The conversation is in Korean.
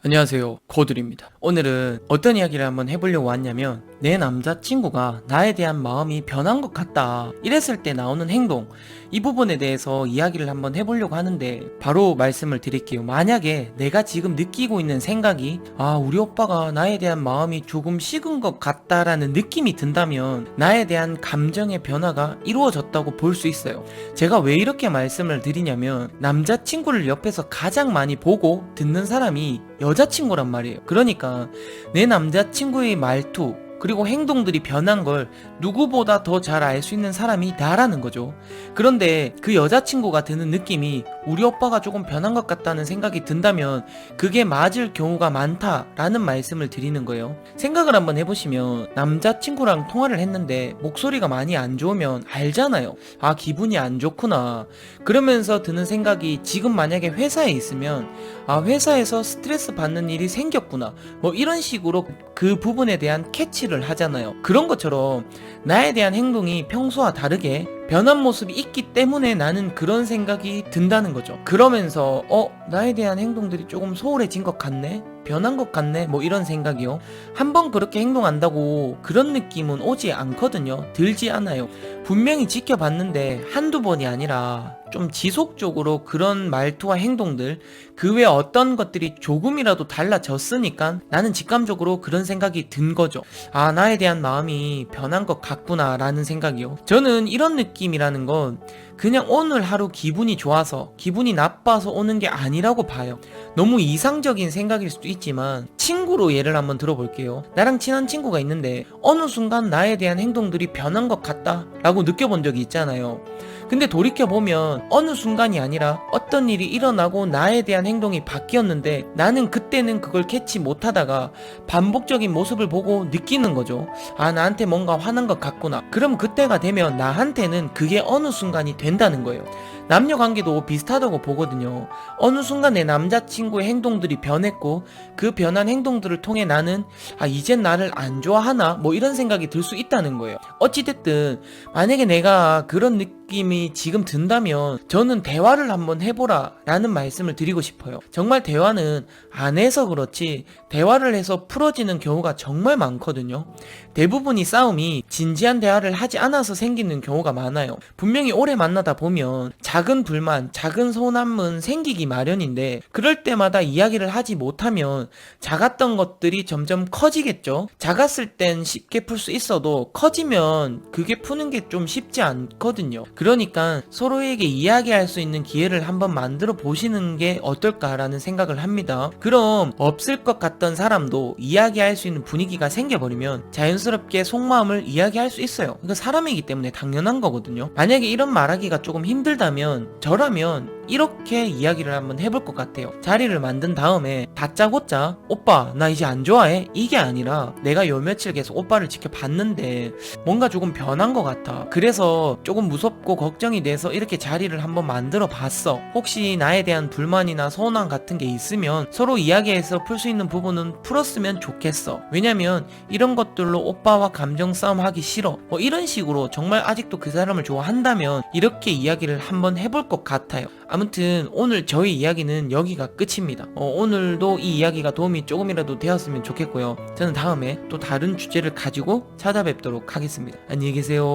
안녕하세요, 고들입니다. 오늘은 어떤 이야기를 한번 해보려고 왔냐면, 내 남자친구가 나에 대한 마음이 변한 것 같다, 이랬을 때 나오는 행동, 이 부분에 대해서 이야기를 한번 해보려고 하는데, 바로 말씀을 드릴게요. 만약에 내가 지금 느끼고 있는 생각이 우리 오빠가 나에 대한 마음이 조금 식은 것 같다라는 느낌이 든다면 나에 대한 감정의 변화가 이루어졌다고 볼 수 있어요. 제가 왜 이렇게 말씀을 드리냐면, 남자친구를 옆에서 가장 많이 보고 듣는 사람이 여자친구란 말이에요. 그러니까 내 남자친구의 말투 그리고 행동들이 변한 걸 누구보다 더 잘 알 수 있는 사람이 나라는 거죠. 그런데 그 여자친구가 드는 느낌이 우리 오빠가 조금 변한 것 같다는 생각이 든다면 그게 맞을 경우가 많다라는 말씀을 드리는 거예요. 생각을 한번 해보시면, 남자친구랑 통화를 했는데 목소리가 많이 안 좋으면 알잖아요. 기분이 안 좋구나. 그러면서 드는 생각이, 지금 만약에 회사에 있으면 회사에서 스트레스 받는 일이 생겼구나, 뭐 이런 식으로 그 부분에 대한 캐치를 하잖아요. 그런 것처럼 나에 대한 행동이 평소와 다르게 변한 모습이 있기 때문에 나는 그런 생각이 든다는 거죠. 그러면서 나에 대한 행동들이 조금 소홀해진 것 같네? 변한 것 같네? 뭐 이런 생각이요. 한번 그렇게 행동한다고 그런 느낌은 오지 않거든요. 들지 않아요. 분명히 지켜봤는데 한두 번이 아니라 좀 지속적으로 그런 말투와 행동들, 그 외 어떤 것들이 조금이라도 달라졌으니까 나는 직감적으로 그런 생각이 든 거죠. 나에 대한 마음이 변한 것 같구나 라는 생각이요. 저는 이런 느낌이라는 건 그냥 오늘 하루 기분이 좋아서 기분이 나빠서 오는 게 아니라고 봐요. 너무 이상적인 생각일 수도 있지만, 친구로 예를 한번 들어볼게요. 나랑 친한 친구가 있는데 어느 순간 나에 대한 행동들이 변한 것 같다 라고 느껴본 적이 있잖아요. 근데 돌이켜보면 어느 순간이 아니라 어떤 일이 일어나고 나에 대한 행동이 바뀌었는데, 나는 그때는 그걸 캐치 못하다가 반복적인 모습을 보고 느끼는 거죠. 나한테 뭔가 화난 것 같구나. 그럼 그때가 되면 나한테는 그게 어느 순간이 된다는 거예요. 남녀 관계도 비슷하다고 보거든요. 어느 순간 내 남자친구의 행동들이 변했고, 그 변한 행동들을 통해 나는 이젠 나를 안 좋아하나, 뭐 이런 생각이 들 수 있다는 거예요. 어찌됐든 만약에 내가 그런 느낌이 지금 든다면 저는 대화를 한번 해보라 라는 말씀을 드리고 싶어요. 정말 대화는 안 해서 그렇지 대화를 해서 풀어지는 경우가 정말 많거든요. 대부분이 싸움이 진지한 대화를 하지 않아서 생기는 경우가 많아요. 분명히 오래 만나다 보면 작은 불만, 작은 서운함은 생기기 마련인데, 그럴 때마다 이야기를 하지 못하면 작았던 것들이 점점 커지겠죠. 작았을 땐 쉽게 풀 수 있어도 커지면 그게 푸는 게 좀 쉽지 않거든요. 그러니까 서로에게 이야기할 수 있는 기회를 한번 만들어 보시는 게 어떨까라는 생각을 합니다. 그럼 없을 것 같던 사람도 이야기할 수 있는 분위기가 생겨버리면 자연스럽게 속마음을 이야기할 수 있어요. 이거 사람이기 때문에 당연한 거거든요. 만약에 이런 말하기가 조금 힘들다면, 저라면 이렇게 이야기를 한번 해볼 것 같아요. 자리를 만든 다음에 다짜고짜 오빠 나 이제 안 좋아해? 이게 아니라, 내가 요 며칠 계속 오빠를 지켜봤는데 뭔가 조금 변한 것 같아. 그래서 조금 무섭고 걱정이 돼서 이렇게 자리를 한번 만들어 봤어. 혹시 나에 대한 불만이나 서운함 같은 게 있으면 서로 이야기해서 풀 수 있는 부분은 풀었으면 좋겠어. 왜냐면 이런 것들로 오빠와 감정 싸움 하기 싫어, 뭐 이런 식으로 정말 아직도 그 사람을 좋아한다면 이렇게 이야기를 한번 해볼 것 같아요. 아무튼 오늘 저희 이야기는 여기가 끝입니다. 오늘도 이 이야기가 도움이 조금이라도 되었으면 좋겠고요. 저는 다음에 또 다른 주제를 가지고 찾아뵙도록 하겠습니다. 안녕히 계세요.